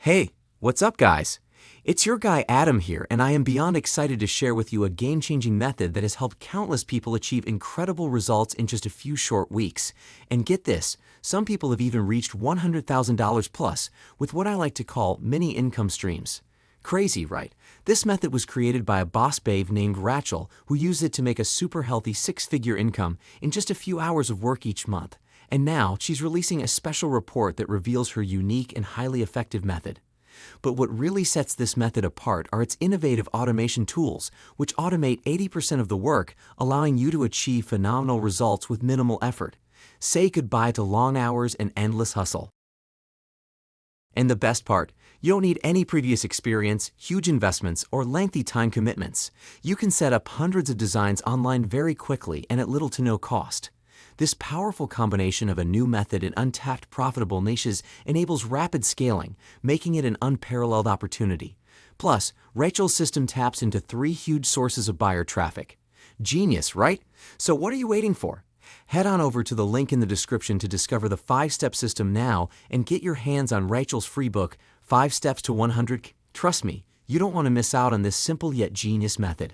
Hey, what's up, guys? It's your guy Adam here, and I am beyond excited to share with you a game-changing method that has helped countless people achieve incredible results in just a few short weeks. And get this, some people have even reached $100,000 plus with what I like to call mini income streams. Crazy, right? This method was created by a boss babe named Rachel, who used it to make a super healthy six-figure income in just a few hours of work each month. And now she's releasing a special report that reveals her unique and highly effective method. But what really sets this method apart are its innovative automation tools, which automate 80% of the work, allowing you to achieve phenomenal results with minimal effort. Say goodbye to long hours and endless hustle. And the best part, you don't need any previous experience, huge investments, or lengthy time commitments. You can set up hundreds of designs online very quickly and at little to no cost. This powerful combination of a new method and untapped profitable niches enables rapid scaling, making it an unparalleled opportunity. Plus, Rachel's system taps into 3 huge sources of buyer traffic. Genius, right? So what are you waiting for? Head on over to the link in the description to discover the 5-step system now and get your hands on Rachel's free book, 5 Steps to 100. Trust me, you don't want to miss out on this simple yet genius method.